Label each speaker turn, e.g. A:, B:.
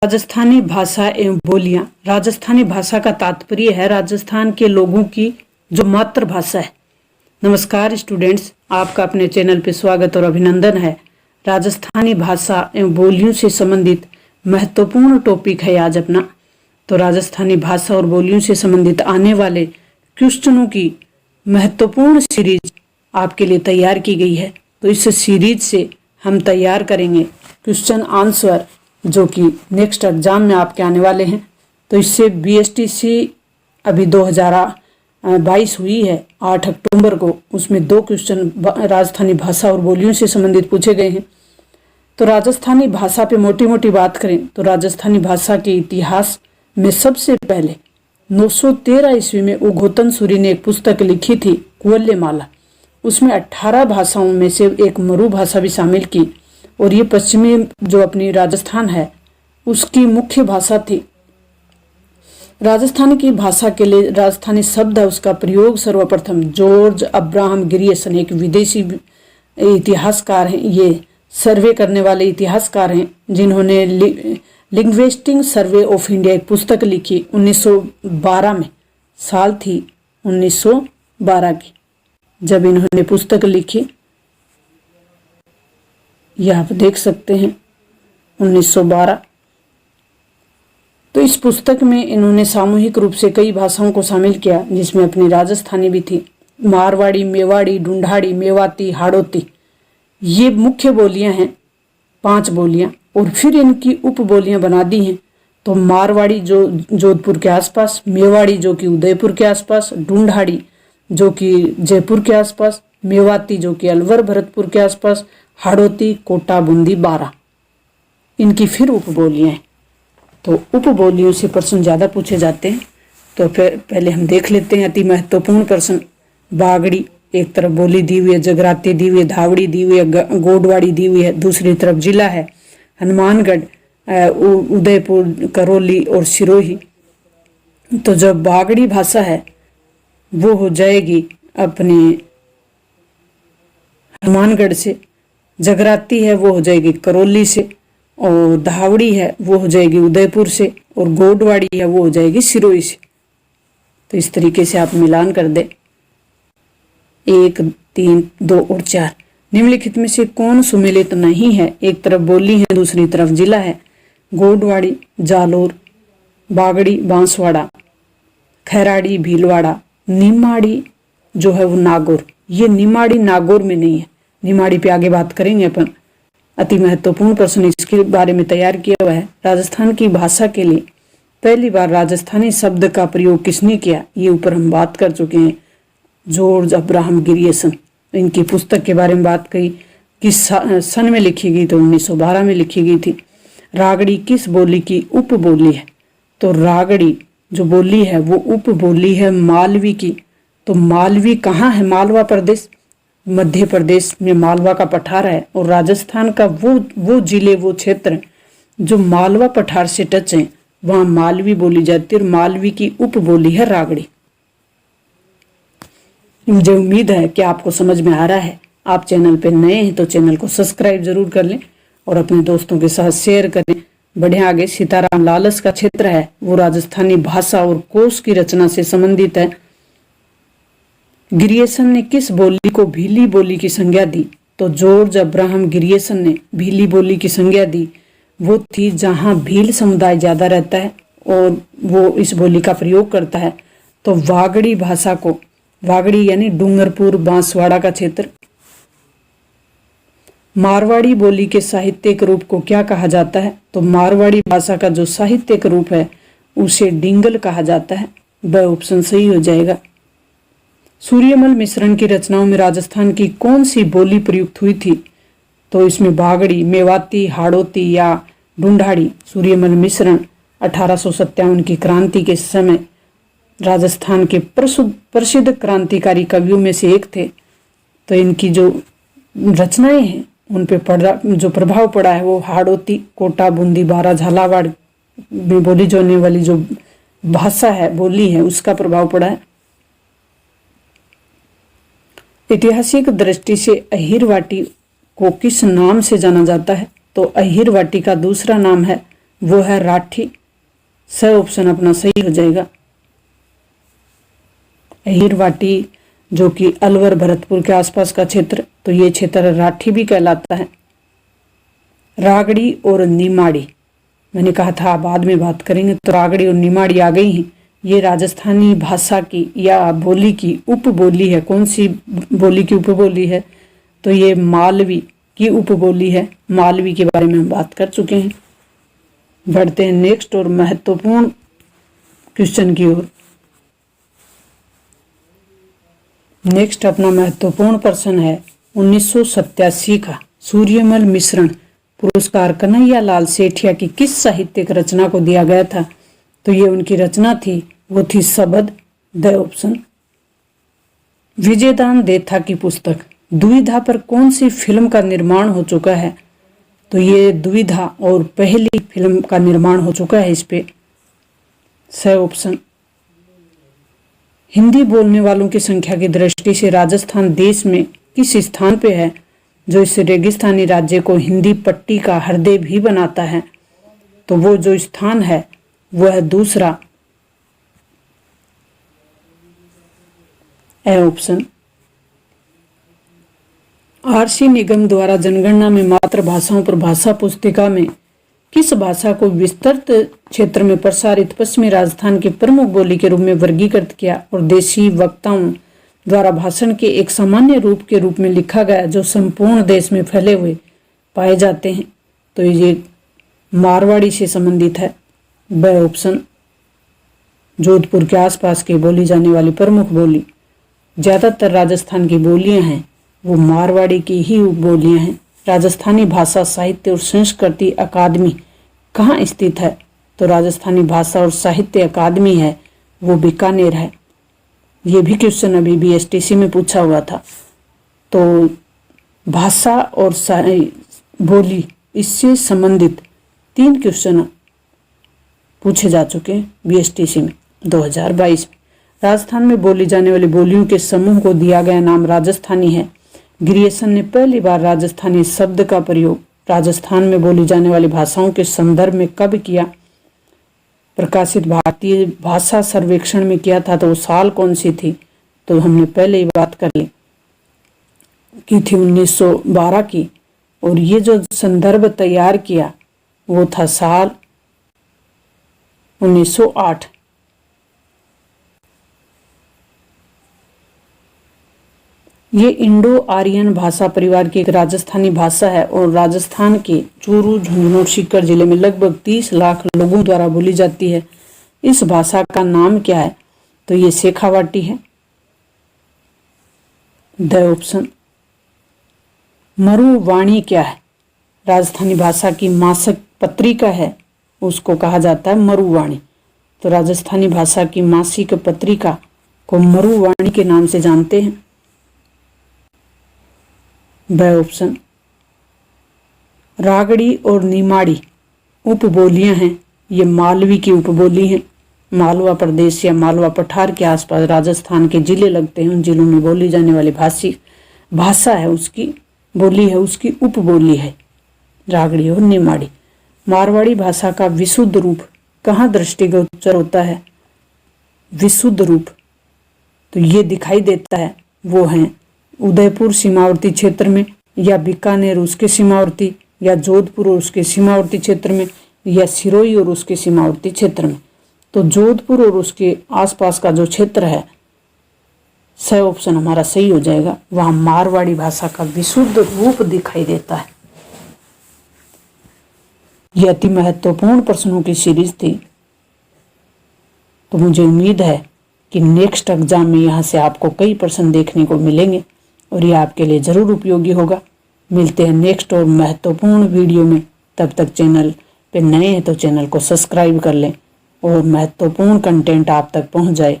A: राजस्थानी भाषा एवं बोलियां। राजस्थानी भाषा का तात्पर्य है राजस्थान के लोगों की जो मातृभाषा है। नमस्कार स्टूडेंट्स, आपका अपने चैनल पे स्वागत और अभिनंदन है। राजस्थानी भाषा एवं बोलियों से संबंधित महत्वपूर्ण टॉपिक है आज अपना। तो राजस्थानी भाषा और बोलियों से संबंधित आने वाले क्वेश्चनों की महत्वपूर्ण सीरीज आपके लिए तैयार की गई है। तो इस सीरीज से हम तैयार करेंगे क्वेश्चन आंसर जो कि नेक्स्ट एग्जाम में आपके आने वाले हैं। तो इससे बीएसटीसी अभी 2022 हुई है 8 अक्टूबर को, उसमें 2 क्वेश्चन राजस्थानी भाषा और बोलियों से संबंधित पूछे गए हैं। तो राजस्थानी भाषा पे मोटी मोटी बात करें तो राजस्थानी भाषा के इतिहास में सबसे पहले 913 ईस्वी में उघोतन सूरी ने एक पुस्तक लिखी थी, कुवल्यमाला। उसमें 18 भाषाओं में से एक मरु भाषा भी शामिल की और ये पश्चिमी जो अपनी राजस्थान है उसकी मुख्य भाषा थी। राजस्थान की भाषा के लिए राजस्थानी शब्द है उसका प्रयोग सर्वप्रथम जॉर्ज अब्राहम गिरियसन, एक विदेशी इतिहासकार हैं। ये सर्वे करने वाले इतिहासकार हैं जिन्होंने लिंग्विस्टिक सर्वे ऑफ इंडिया एक पुस्तक लिखी 1912 में। साल थी 1912 की जब इन्होंने पुस्तक लिखी। यह आप देख सकते हैं 1912। तो इस पुस्तक में इन्होंने सामूहिक रूप से कई भाषाओं को शामिल किया जिसमें अपनी राजस्थानी भी थी। मारवाड़ी, मेवाड़ी, ढूंढाड़ी, मेवाती, हाड़ौती ये मुख्य बोलियां हैं, 5 बोलियां, और फिर इनकी उप बोलियां बना दी हैं। तो मारवाड़ी जो जोधपुर के आसपास, मेवाड़ी जो कि उदयपुर के आसपास, ढूंढाड़ी जो कि जयपुर के आसपास, मेवाती जो कि अलवर भरतपुर के आसपास, हाड़ौती, कोटा, बूंदी, बारा, इनकी फिर उपबोलियां हैं। तो उपबोलियों से प्रश्न ज़्यादा पूछे जाते हैं। तो फिर पहले हम देख लेते हैं अति महत्वपूर्ण प्रश्न। बागड़ी एक तरफ बोली दी हुई है, जगराती दी हुई है, धावड़ी दी हुई है, गोडवाड़ी दी हुई है, दूसरी तरफ जिला है हनुमानगढ़, उदयपुर, करौली और सिरोही। तो जब बागड़ी भाषा है वो हो जाएगी अपने हनुमानगढ़ से, जगराती है वो हो जाएगी करौली से, और धावड़ी है वो हो जाएगी उदयपुर से, और गोडवाड़ी है वो हो जाएगी सिरोही से। तो इस तरीके से आप मिलान कर दे 1, 3, 2 और 4। निम्नलिखित में से कौन सुमेलित नहीं है? एक तरफ बोली है दूसरी तरफ जिला है। गोडवाड़ी जालोर, बागड़ी बांसवाड़ा, खैराड़ी भीलवाड़ा, निमाड़ी जो है वो नागौर। ये निमाड़ी नागौर में नहीं है, निमाड़ी पे आगे बात करेंगे अपन। अति महत्वपूर्ण प्रश्न इसके बारे में तैयार किया हुआ है। राजस्थान की भाषा के लिए पहली बार राजस्थानी शब्द का प्रयोग किसने किया, ये ऊपर हम बात कर चुके हैं। जॉर्ज अब्राहम गिरियसन, इनकी पुस्तक के बारे में बात कही। किस सन में लिखी गई? तो 1912 में लिखी गई थी। रागड़ी किस बोली की उप बोली है? तो रागड़ी जो बोली है वो उप बोली है मालवी की। तो मालवी कहाँ है? मालवा प्रदेश, मध्य प्रदेश में मालवा का पठार है, और राजस्थान का वो जिले, वो क्षेत्र जो मालवा पठार से टच है वहां मालवी बोली जाती है, और मालवी की उप बोली है रागड़ी। मुझे उम्मीद है कि आपको समझ में आ रहा है। आप चैनल पे नए हैं तो चैनल को सब्सक्राइब जरूर कर लें और अपने दोस्तों के साथ शेयर करें। बढ़े आगे। सीताराम लालस का क्षेत्र है वो राजस्थानी भाषा और कोश की रचना से संबंधित है। गिरियसन ने किस बोली को भीली बोली की संज्ञा दी? तो जॉर्ज अब्राहम गिरियसन ने भीली बोली की संज्ञा दी। वो थी जहां भील समुदाय ज्यादा रहता है और वो इस बोली का प्रयोग करता है। तो वागड़ी भाषा को, वागड़ी यानी डूंगरपुर बांसवाड़ा का क्षेत्र। मारवाड़ी बोली के साहित्यिक रूप को क्या कहा जाता है? तो मारवाड़ी भाषा का जो साहित्यिक रूप है उसे डिंगल कहा जाता है। वह ऑप्शन सही हो जाएगा। सूर्यमल मिश्रण की रचनाओं में राजस्थान की कौन सी बोली प्रयुक्त हुई थी? तो इसमें बागड़ी, मेवाती, हाड़ौती या ढूंढाड़ी। सूर्यमल मिश्रण 1857 की क्रांति के समय राजस्थान के प्रसिद्ध क्रांतिकारी कवियों में से एक थे। तो इनकी जो रचनाएं हैं उन पे जो प्रभाव पड़ा है वो हाड़ौती, कोटा, बूंदी, बारा, झालावाड़ में बोली जाने वाली जो भाषा है, बोली है, उसका प्रभाव पड़ा है। ऐतिहासिक दृष्टि से अहिरवाटी को किस नाम से जाना जाता है? तो अहिरवाटी का दूसरा नाम है वो है राठी। स ऑप्शन अपना सही हो जाएगा। अहिरवाटी जो कि अलवर भरतपुर के आसपास का क्षेत्र, तो ये क्षेत्र राठी भी कहलाता है। रागड़ी और निमाड़ी, मैंने कहा था बाद में बात करेंगे, तो रागड़ी और निमाड़ी आ गई हैं। ये राजस्थानी भाषा की या बोली की उपबोली है। कौन सी बोली की उपबोली है? तो ये मालवी की उपबोली है। मालवी के बारे में हम बात कर चुके हैं। बढ़ते हैं नेक्स्ट और महत्वपूर्ण क्वेश्चन की ओर। नेक्स्ट अपना महत्वपूर्ण प्रश्न है 1987 का सूर्यमल मिश्रण पुरस्कार कन्हैया लाल सेठिया की किस साहित्यिक रचना को दिया गया था? तो ये उनकी रचना थी, वो थी शबद। The option. विजयदान देथा की पुस्तक दुविधा पर कौन सी फिल्म का निर्माण हो चुका है? तो ये दुविधा और पहली फिल्म का निर्माण हो चुका है इस पे। स ऑप्शन। हिंदी बोलने वालों की संख्या की दृष्टि से राजस्थान देश में किस स्थान पे है, जो इस रेगिस्तानी राज्य को हिंदी पट्टी का हृदय भी बनाता है? तो वो जो स्थान है वो है दूसरा, ए ऑप्शन। आरसी निगम द्वारा जनगणना में मातृभाषाओं पर भाषा पुस्तिका में किस भाषा को विस्तृत क्षेत्र में प्रसारित पश्चिमी राजस्थान की प्रमुख बोली के रूप में वर्गीकृत किया और देशी वक्ताओं द्वारा भाषण के एक सामान्य रूप के रूप में लिखा गया, जो संपूर्ण देश में फैले हुए पाए जाते हैं? तो ये मारवाड़ी से संबंधित है। ब ऑप्शन। जोधपुर के आसपास की बोली जाने वाली प्रमुख बोली, ज्यादातर राजस्थान की बोलियां हैं वो मारवाड़ी की ही बोलियां हैं। राजस्थानी भाषा साहित्य और संस्कृति अकादमी कहाँ स्थित है? तो राजस्थानी भाषा और साहित्य अकादमी है वो बीकानेर है। ये भी क्वेश्चन अभी BSTC में पूछा हुआ था। तो भाषा और बोली इससे संबंधित 3 क्वेश्चन पूछे जा चुके हैं BSTC में 2022 में। राजस्थान में बोली जाने वाली बोलियों के समूह को दिया गया नाम राजस्थानी है। ग्रियर्सन ने पहली बार राजस्थानी शब्द का प्रयोग राजस्थान में बोली जाने वाली भाषाओं के संदर्भ में कब किया? प्रकाशित भारतीय भाषा सर्वेक्षण में किया था। तो वो साल कौन सी थी? तो हमने पहले ही बात कर ली की थी 1912 की। और ये जो संदर्भ तैयार किया वो था साल 1908। ये इंडो आर्यन भाषा परिवार की एक राजस्थानी भाषा है और राजस्थान के चूरू, झुंझुनू, सीकर जिले में लगभग 30 लाख लोगों द्वारा बोली जाती है। इस भाषा का नाम क्या है? तो ये शेखावाटी है। The option. मरुवाणी क्या है? राजस्थानी भाषा की मासिक पत्रिका है, उसको कहा जाता है मरुवाणी। तो राजस्थानी भाषा की मासिक पत्रिका को मरुवाणी के नाम से जानते हैं। ब ऑप्शन। रागड़ी और निमाड़ी उपबोलियां हैं, ये मालवी की उपबोली हैं। मालवा प्रदेश या मालवा पठार के आसपास राजस्थान के जिले लगते हैं, उन जिलों में बोली जाने वाली भाषा है उसकी बोली है, उसकी उपबोली है रागड़ी और निमाड़ी। मारवाड़ी भाषा का विशुद्ध रूप कहाँ दृष्टिगोचर होता है? विशुद्ध रूप तो ये दिखाई देता है, वो है उदयपुर सीमावर्ती क्षेत्र में, या बीकानेर उसके सीमावर्ती, या जोधपुर और उसके सीमावर्ती क्षेत्र में, या सिरोही और उसके सीमावर्ती क्षेत्र में। तो जोधपुर और उसके आसपास का जो क्षेत्र है, स ऑप्शन हमारा सही हो जाएगा। वहां मारवाड़ी भाषा का विशुद्ध रूप दिखाई देता है। यह अति महत्वपूर्ण प्रश्नों की सीरीज थी। तो मुझे उम्मीद है कि नेक्स्ट एग्जाम में यहाँ से आपको कई प्रश्न देखने को मिलेंगे और ये आपके लिए जरूर उपयोगी होगा। मिलते हैं नेक्स्ट और महत्वपूर्ण वीडियो में। तब तक चैनल पे नए हैं तो चैनल को सब्सक्राइब कर लें और महत्वपूर्ण कंटेंट आप तक पहुंच जाए